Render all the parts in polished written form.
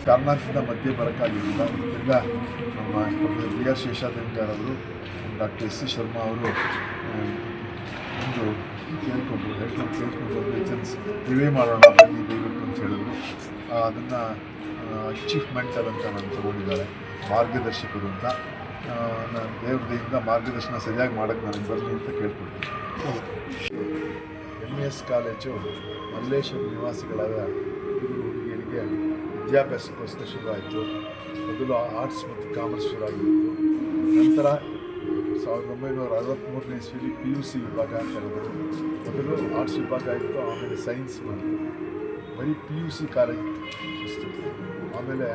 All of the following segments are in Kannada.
ಕಾರಣದಿಂದ ಮಧ್ಯೆ ಬರೋಕ್ಕಾಗಿರಲಿಲ್ಲ. ಇದರಿಂದ ನಮ್ಮ ಪ್ರೊಫೆಸರ್ ಬಿ ಆರ್ ಶೇಷಾದ್ರಿಗಾರ್ ಅವರು, ಡಾಕ್ಟರ್ ಎಸ್ ಸಿ ಶರ್ಮಾ ಅವರು ಒಂದು ಕೇಳ್ಕೊಂಡು ಲೈಸೆನ್ಸ್ ನೀವೇ ಮಾಡೋಣ ಬನ್ನಿ ದಯವಿಟ್ಟು ಅಂತ ಹೇಳಿದ್ರು. ಅದನ್ನು ಅಚೀವ್ಮೆಂಟಲ್ ಅಂತ ನಾನು ತೊಗೊಂಡಿದ್ದಾರೆ, ಮಾರ್ಗದರ್ಶಕರು ಅಂತ. ನಾನು ದೇವರದಿಂದ ಮಾರ್ಗದರ್ಶನ ಸರಿಯಾಗಿ ಮಾಡೋಕ್ಕೆ ನನಗೆ ಬರಲಿ ಅಂತ ಕೇಳ್ಕೊಡ್ತೀನಿ. MES ಕಾಲೇಜು ಮಲ್ಲೇಶ್ವರ ನಿವಾಸಿಗಳಾದ ಹುಡುಗರಿಗೆ ವಿದ್ಯಾಭ್ಯಾಸಕ್ಕೋಸ್ಕರ ಶುರುವಾಯಿತು. ಮೊದಲು ಆರ್ಟ್ಸ್ ಮತ್ತು ಕಾಮರ್ಸ್ ಶುರುವಾಗಿತ್ತು. ನಂತರ 1963ನೇ ಇಸ್ವಿಲಿ PUC ವಿಭಾಗ ಅಂತ ಹೇಳಿದ್ರು. ಮೊದಲು ಆರ್ಟ್ಸ್ ವಿಭಾಗ ಇತ್ತು, ಆಮೇಲೆ ಸೈನ್ಸ್ ಬಂತು. ಬರೀ PUC ಕಾಲೇಜ್ ಇತ್ತು. ಆಮೇಲೆ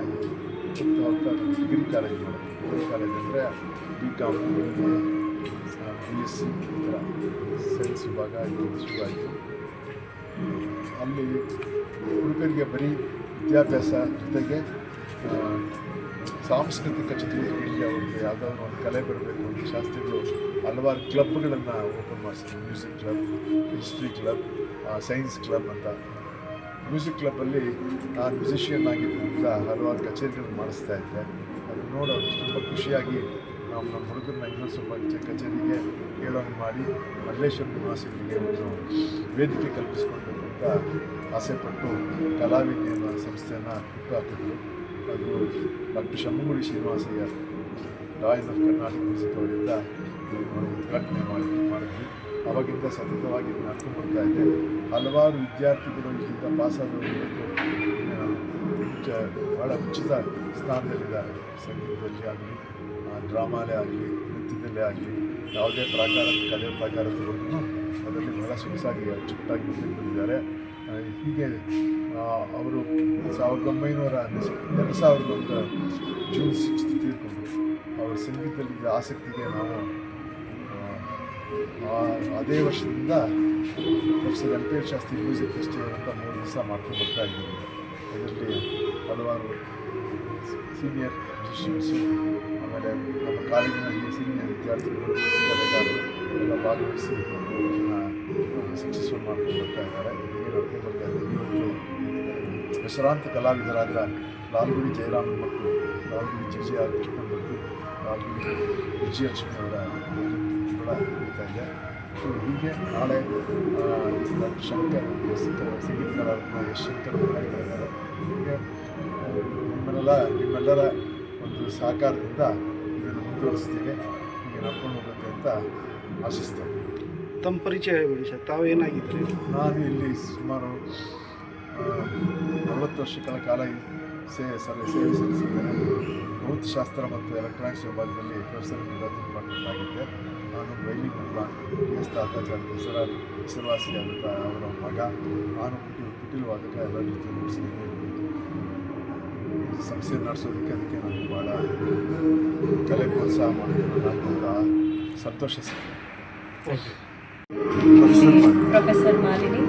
ಹೋಗ್ತಾ ಡಿಗ್ರಿ ಕಾಲೇಜ್ ಮಾಡಿದ್ರು. ಡಿಗ್ರಿ ಕಾಲೇಜ್ ಅಂದರೆ BCom, BSc ಈ ಥರ ಸೈನ್ಸ್ ವಿಭಾಗ ಶುರುವಾಯಿತು. ಅಲ್ಲಿ ಹುಡುಗರಿಗೆ ಬರೀ ವಿದ್ಯಾಭ್ಯಾಸ ಜೊತೆಗೆ ಸಾಂಸ್ಕೃತಿಕ ಚಟುವಟಿಕೆಗಳಿಗೆ ಅವ್ರಿಗೆ ಯಾವುದಾದ್ರೂ ಒಂದು ಕಲೆ ಬರಬೇಕು ಅಂತ ಶಾಸ್ತ್ರಿಗಳು ಹಲವಾರು ಕ್ಲಬ್ಗಳನ್ನು ಓಪನ್ ಮಾಡಿಸಿದ್ರು. Music club, history club, science club ಅಂತ. ಮ್ಯೂಸಿಕ್ ಕ್ಲಬ್ಬಲ್ಲಿ ನಾನು ಮ್ಯೂಸಿಷಿಯನ್ ಆಗಿದ್ದರಿಂದ ಹಲವಾರು ಕಚೇರಿಗಳನ್ನು ಮಾಡಿಸ್ತಾ ಇದ್ದೆ. ಅದನ್ನು ನೋಡೋದು ತುಂಬ ಖುಷಿಯಾಗಿ ನಾವು ನಮ್ಮ ಹುಡುಗರನ್ನ ಇನ್ನೂ ಸ್ವಲ್ಪ ಕಚೇರಿಗೆ ಕೇಳೋಂಗೆ ಮಾಡಿ ಮಲ್ಲೇಶ್ವರ ನಿವಾಸಿಗಳಿಗೆ ಒಂದು ವೇದಿಕೆ ಕಲ್ಪಿಸ್ಕೊಳ್ಬೇಕು ಅಂತ ಆಸೆಪಟ್ಟು ಕಲಾವಿದ ಅನ್ನೋ ಸಂಸ್ಥೆಯನ್ನು ಹುಟ್ಟುಹಾಕಿದ್ರು. ಅದು doctor Shammugudi Srinivasaiah, doyen of Karnataka music ಅವರಿಂದ ಉದ್ಘಾಟನೆ ಮಾಡಿದ್ವಿ. ಆವಾಗಿಂದ ಸತತವಾಗಿ ನಡ್ಕೊಂಡು ಬರ್ತಾ ಇದೆ. ಹಲವಾರು ವಿದ್ಯಾರ್ಥಿಗಳು ಇಲ್ಲಿಂದ ಪಾಸಾದವರು ಭಾಳ ಉಚಿತ ಸ್ಥಾನದಲ್ಲಿದ್ದಾರೆ. ಸಂಗೀತದಲ್ಲಿ ಆಗಲಿ, ಡ್ರಾಮಾಲೇ ಆಗಲಿ, ನೃತ್ಯದಲ್ಲೇ ಆಗಲಿ, ಯಾವುದೇ ಕಲೆ ಪ್ರಕಾರ ತಗೊಂಡು ಅದರಲ್ಲಿ ಬಹಳ ಸೊಗಸಾಗಿ ಅಚ್ಚುಕಟ್ಟಾಗಿ ಮುಂದೆ ಬಂದಿದ್ದಾರೆ. ಹೀಗೆ ಅವರು 2001 ಜೂನ್ 6 ತೀರ್ಕೊಂಡ್ರು. ಅವರ ಸಂಗೀತದಲ್ಲಿ ಆಸಕ್ತಿಗೆ ನಾವು ಅದೇ ವರ್ಷದಿಂದ professor Venkatesh Shastri music festival ಅಂತ 3 ದಿವಸ ಮಾಡ್ಕೊಂಡು ಬರ್ತಾ ಇದ್ದೀವಿ. ಇದರಲ್ಲಿ ಹಲವಾರು ಸೀನಿಯರ್ ಮ್ಯೂಸಿಷಿಯನ್ಸು, ಆಮೇಲೆ ನಮ್ಮ ಕಾಲೇಜಿನ ಸೀನಿಯರ್ ವಿದ್ಯಾರ್ಥಿಗಳು ಎಲ್ಲ ಭಾಗವಹಿಸಿ ಸಕ್ಸಸ್ಫುಲ್ ಮಾಡ್ಕೊಂಡು ಬರ್ತಾ ಇದ್ದಾರೆ. ಹೀಗೆ ನಡ್ಕೊಂಡು ಬರ್ತಾ ಇದ್ದಾರೆ. ಇವತ್ತು ಹೆಸರಾಂತ ಕಲಾವಿದರಾದ ಲಾಲ್ಗುಡಿ ಜಯರಾಮನ್ ಮಕ್ಕಳು, ಲಾಲ್ಗುಡಿ JJR ಕೃಷ್ಣನ್ ಮತ್ತು ಲಾಲ್ಗುಡಿ ವಿಜಯಲಕ್ಷ್ಮಿ ಅವರ ಕೂಡ ನಡೀತಾ ಇದೆ. ಹೀಗೆ ನಾಳೆ ಡಾಕ್ಟರ್ ಶಂಕರ್ ಸಂಗೀತಗಾರರನ್ನ ಎಸ್ ಶಂಕರ್ ಮಾಡ್ತಾ ಇದ್ದಾರೆ. ಹೀಗೆ ನಿಮ್ಮೆಲ್ಲರ ಒಂದು ಸಹಕಾರದಿಂದ ಇದನ್ನು ಮುಂದುವರಿಸ್ತೀವಿ. ಹೀಗೆ ನಡ್ಕೊಂಡು ಹೋಗುತ್ತೆ ಅಂತ ಆಶಿಸ್ತೇನೆ. ತಮ್ಮ ಪರಿಚಯ ಹೇಳಿ ಸರ್, ತಾವು ಏನಾಗಿದ್ರಿ? ನಾನು ಇಲ್ಲಿ ಸುಮಾರು 40 ವರ್ಷಗಳ ಕಾಲ ಸೇವೆ ಸಲ್ಲಿಸಿದ್ದೇನೆ. ಭೌತಶಾಸ್ತ್ರ ಮತ್ತು ಎಲೆಕ್ಟ್ರಾನಿಕ್ಸ್ ವಿಭಾಗದಲ್ಲಿ ಪ್ರೊಫೆಸರ್ ಡಿಪಾರ್ಟ್ಮೆಂಟ್ ಆಗಿದ್ದೆ. ನಾನು ವೈಲಿನ್ ವಿದ್ವಾನ್ ಎಸ್ ತಾತಾಚಾರ್ಯ ಹೆಸರುವಾಸಿಯಾದಂಥ ಅವರ ಮಗ. ನಾನು ಕುಟಿಲವಾದಕ ಎಲ್ಲ ರೀತಿ ನುಡಿಸಿದ್ದೀನಿ. ಸಂಸ್ಥೆ ನಡೆಸೋದಕ್ಕೆ ಅದಕ್ಕೆ ನನಗೆ ಭಾಳ ಕಲೆ ಪ್ರೋತ್ಸಾಹ ಮಾಡೋದು ನನಗೆ ಸಂತೋಷ ಸಿಕ್ಕಿದೆ. ಪ್ರೊಫೆಸರ್ ಮಾಲಿನಿ,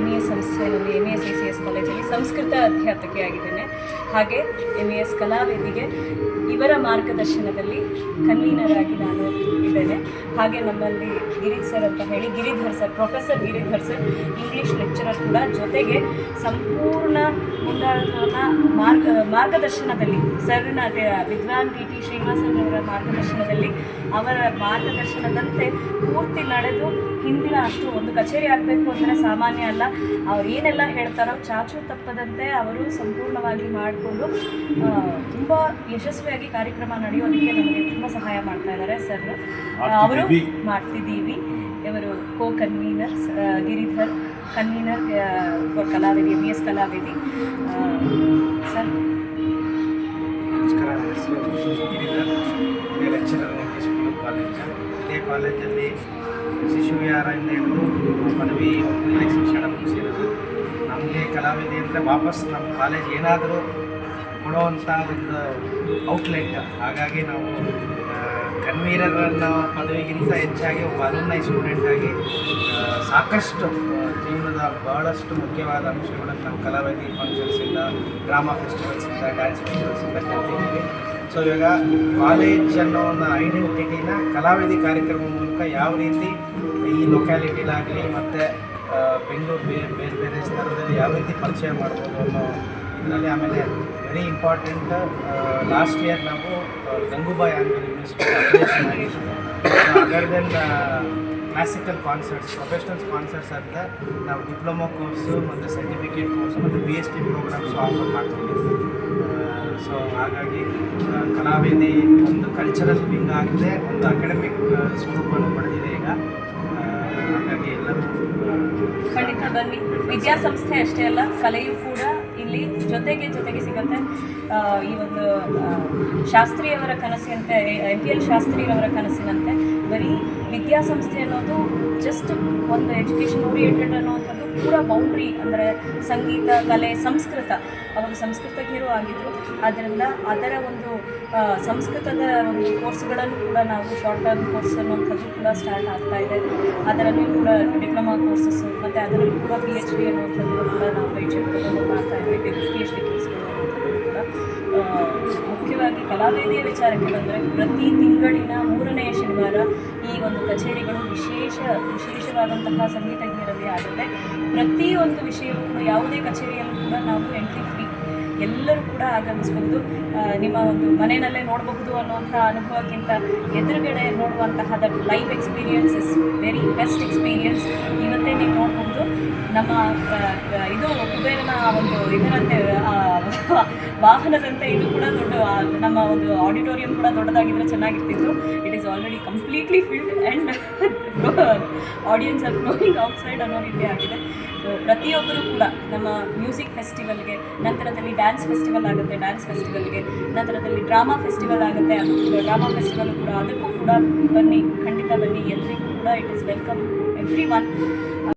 MES ಸಂಸ್ಥೆಯಲ್ಲಿ MES ECS ಕಾಲೇಜಲ್ಲಿ ಸಂಸ್ಕೃತ ಅಧ್ಯಾಪಕಿಯಾಗಿದ್ದೇನೆ. ಹಾಗೆ MES ಕಲಾವೇದಿಗೆ ಇವರ ಮಾರ್ಗದರ್ಶನದಲ್ಲಿ ಕನ್ವೀನರ್ ಆಗಿ ನಾನು ಇದ್ದೇನೆ. ಹಾಗೆ ನಮ್ಮಲ್ಲಿ ಗಿರಿ ಸರ್ ಅಂತ ಹೇಳಿ Giridhar sir, professor Giridhar sir English lecturer ಕೂಡ, ಜೊತೆಗೆ ಸಂಪೂರ್ಣ ಮುಂದಾಳತ್ವನ ಮಾರ್ಗದರ್ಶನದಲ್ಲಿ ಸರ್ನ ವಿದ್ವಾನ್ TT ಶ್ರೀನಿವಾಸನ್ ಅವರ ಮಾರ್ಗದರ್ಶನದಲ್ಲಿ, ಅವರ ಮಾರ್ಗದರ್ಶನದಂತೆ ಪೂರ್ತಿ ನಡೆದು ಹಿಂದಿನ ಅಷ್ಟು ಒಂದು ಕಚೇರಿ ಆಗಬೇಕು ಅಂದರೆ ಸಾಮಾನ್ಯ ಅಲ್ಲ. ಅವ್ರು ಏನೆಲ್ಲ ಹೇಳ್ತಾರೋ ಚಾಚು ತಪ್ಪದಂತೆ ಅವರು ಸಂಪೂರ್ಣವಾಗಿ ಮಾಡಿಕೊಂಡು ತುಂಬ ಯಶಸ್ವಿಯಾಗಿ ಕಾರ್ಯಕ್ರಮ ನಡೆಯೋದಕ್ಕೆ ನಮಗೆ ತುಂಬ ಸಹಾಯ ಮಾಡ್ತಾ ಇದ್ದಾರೆ ಸರ್. ಅವರು ಮಾಡ್ತಿದ್ದೀವಿ. ಇವರು convener Giridhar, convener for Kalavedi, MES Kalavedi sir. ನಮಸ್ಕಾರ, ಗಿರಿಧರ್, ಲೆಕ್ಚರರ್ ಕಾಲೇಜ್. ಇದೇ ಕಾಲೇಜಲ್ಲಿ ಶಿಶುವಿಹಾರದಿಂದ ಹಿಡಿದು ಪದವಿ ಒಳ್ಳೆಯ ಶಿಕ್ಷಣ ಮುಗಿಸಿರೋದು. ನಮಗೆ ಕಲಾವಿದೆ ಅಂದರೆ ವಾಪಸ್ ನಮ್ಮ ಕಾಲೇಜ್ ಏನಾದರೂ ಕೊಡುವಂಥ ಒಂದು ಔಟ್ಲೆಟ್. ಹಾಗಾಗಿ ನಾವು ಕನ್ವೀನರ್ನ ಪದವಿಗಿಂತ ಹೆಚ್ಚಾಗಿ ಒಬ್ಬ ಅಲುಮ್ನೈ ಸ್ಟೂಡೆಂಟಾಗಿ ಸಾಕಷ್ಟು ಜೀವನದ ಬಹಳಷ್ಟು ಮುಖ್ಯವಾದ ಅಂಶಗಳನ್ನು ನಾವು ಕಲಾವೇದಿ ಫಂಕ್ಷನ್ಸಿಂದ, ಡ್ರಾಮಾ ಫೆಸ್ಟಿವಲ್ಸಿಂದ, ಡ್ಯಾನ್ಸ್ ಫೆಸ್ಟಿವಲ್ಸಿಂದ ಕಲ್ತಿದ್ದೀವಿ. ಸೊ ಇವಾಗ ಕಾಲೇಜ್ ಅನ್ನೋ ಒಂದು ಐಡೆಂಟಿಟಿನ ಕಲಾವೇದಿ ಕಾರ್ಯಕ್ರಮ ಮೂಲಕ ಯಾವ ರೀತಿ ಈ ಲೊಕ್ಯಾಲಿಟಿಲಾಗಲಿ ಮತ್ತು ಬೆಂಗಳೂರು ಬೇರೆ ಬೇರೆ ಸ್ಥಳದಲ್ಲಿ ಜೊತೆ ಯಾವ ರೀತಿ ಪರಿಚಯ ಮಾಡ್ಬೋದು ಅನ್ನೋ ಇದರಲ್ಲಿ. ಆಮೇಲೆ ವೆರಿ ಇಂಪಾರ್ಟೆಂಟ್, ಲಾಸ್ಟ್ ಇಯರ್ ನಾವು ಗಂಗೂಬಾಯಿ ಆಂಗ್ಲರ್ ಯೂನಿವರ್ಸಿಟಿ ಅಪ್ಲಿಕೇಶನ್ ಆಗಿದ್ದೀವಿ. Other than classical concerts, professionals concerts ಅಂತ ನಾವು ಡಿಪ್ಲೊಮಾ ಕೋರ್ಸು ಮತ್ತು ಸರ್ಟಿಫಿಕೇಟ್ ಕೋರ್ಸು ಮತ್ತು PhD ಪ್ರೋಗ್ರಾಮ್ಸು ಆಫರ್ ಮಾಡ್ತೀವಿ. ಸೊ ಹಾಗಾಗಿ ಕಲಾವೇದಿ ಒಂದು ಕಲ್ಚರಲ್ ವಿಂಗ್ ಆಗಿದೆ, ಒಂದು ಅಕಾಡೆಮಿಕ್ ಸ್ವರೂಪವನ್ನು ಪಡೆದಿದೆ ಈಗ. ಹಾಗಾಗಿ ಎಲ್ಲರೂ ಖಂಡಿತ ಬನ್ನಿ. ವಿದ್ಯಾಸಂಸ್ಥೆ ಅಷ್ಟೇ ಅಲ್ಲ, ಕಲೆಯೂ ಕೂಡ ಇಲ್ಲಿ ಜೊತೆಗೆ ಸಿಗುತ್ತೆ. ಈ ಒಂದು ಶಾಸ್ತ್ರಿಯವರ ಕನಸಿನಂತೆ, MPL ಶಾಸ್ತ್ರಿಯವರ ಕನಸಿನಂತೆ ಬರೀ ವಿದ್ಯಾಸಂಸ್ಥೆ ಅನ್ನೋದು ಜಸ್ಟ್ ಒಂದು ಎಜುಕೇಷನ್ ಓರಿಯೆಂಟೆಡ್ ಅನ್ನೋವಂಥದ್ದು ಪೂರ ಬೌಂಡ್ರಿ, ಅಂದರೆ ಸಂಗೀತ, ಕಲೆ, ಸಂಸ್ಕೃತ. ಅವರು ಸಂಸ್ಕೃತಜ್ಞರು ಆಗಿದ್ದರು. ಆದ್ದರಿಂದ ಅದರ ಒಂದು ಸಂಸ್ಕೃತದ ಒಂದು ಕೋರ್ಸ್ಗಳನ್ನು ಕೂಡ ನಾವು ಶಾರ್ಟ್ ಟರ್ಮ್ ಕೋರ್ಸ್ ಅನ್ನುವಂಥದ್ದು ಕೂಡ ಸ್ಟಾರ್ಟ್ ಆಗ್ತಾ ಇದೆ. ಅದರಲ್ಲೂ ಕೂಡ ಡಿಪ್ಲೊಮಾ ಕೋರ್ಸಸ್ಸು ಮತ್ತು ಅದರಲ್ಲೂ ಕೂಡ PhD ಅನ್ನುವಂಥದ್ದು ಕೂಡ ನಾವು ವೈದ್ಯಕೀಯವನ್ನು ಮಾಡ್ತಾ ಇದ್ದೀವಿ. PhD ಕೋರ್ಸ್ಗಳು ಅನ್ನುವಂಥದ್ದು ಕೂಡ. ಮುಖ್ಯವಾಗಿ ಕಲಾವೇದಿಯ ವಿಚಾರಕ್ಕೆ ಬಂದರೆ ಪ್ರತಿ ತಿಂಗಳಿನ 3ನೇ ಶನಿವಾರ ಈ ಒಂದು ಕಚೇರಿಗಳು ವಿಶೇಷವಾದಂತಹ ಸಂಗೀತಜ್ಞರಲ್ಲಿ ಆಗುತ್ತೆ. ಪ್ರತಿಯೊಂದು ವಿಷಯವೂ ಕೂಡ, ಯಾವುದೇ ಕಚೇರಿಯಲ್ಲೂ ಕೂಡ ನಾವು ಎಂಟ್ರಿ ಫ್ರೀ, ಎಲ್ಲರೂ ಕೂಡ ಆಗಮಿಸ್ಬೋದು. ನಿಮ್ಮ ಒಂದು ಮನೆಯಲ್ಲೇ ನೋಡಬಹುದು ಅನ್ನುವಂಥ ಅನುಭವಕ್ಕಿಂತ ಎದುರುಗಡೆ ನೋಡುವಂತಹ live experience is very best experience. ಇವತ್ತೇ ನೀವು ನೋಡಬಹುದು. ನಮ್ಮ ಇದು ಕುಬೇರನ ಒಂದು ಇದರಂತೆ, ವಾಹನದಂತೆ ಇದು ಕೂಡ ದೊಡ್ಡ, ನಮ್ಮ ಒಂದು ಆಡಿಟೋರಿಯಂ ಕೂಡ ದೊಡ್ಡದಾಗಿದ್ದರೆ ಚೆನ್ನಾಗಿರ್ತಿತ್ತು. It is already completely filled and audience R flowing outside ಅನ್ನೋ ರೀತಿ ಆಗಿದೆ. ಪ್ರತಿಯೊಬ್ಬರು ಕೂಡ ನಮ್ಮ ಮ್ಯೂಸಿಕ್ ಫೆಸ್ಟಿವಲ್ಗೆ, ನಂತರದಲ್ಲಿ ಡ್ಯಾನ್ಸ್ ಫೆಸ್ಟಿವಲ್ ಆಗುತ್ತೆ, ಡ್ಯಾನ್ಸ್ ಫೆಸ್ಟಿವಲ್ಗೆ, ನಂತರದಲ್ಲಿ ಡ್ರಾಮಾ ಫೆಸ್ಟಿವಲ್ ಆಗುತ್ತೆ, ಅದು ಡ್ರಾಮಾ ಫೆಸ್ಟಿವಲ್ ಕೂಡ, ಅದಕ್ಕೂ ಕೂಡ ಬನ್ನಿ, ಖಂಡಿತ ಬನ್ನಿ. ಎಲ್ರಿಗೂ ಕೂಡ it is welcome every one.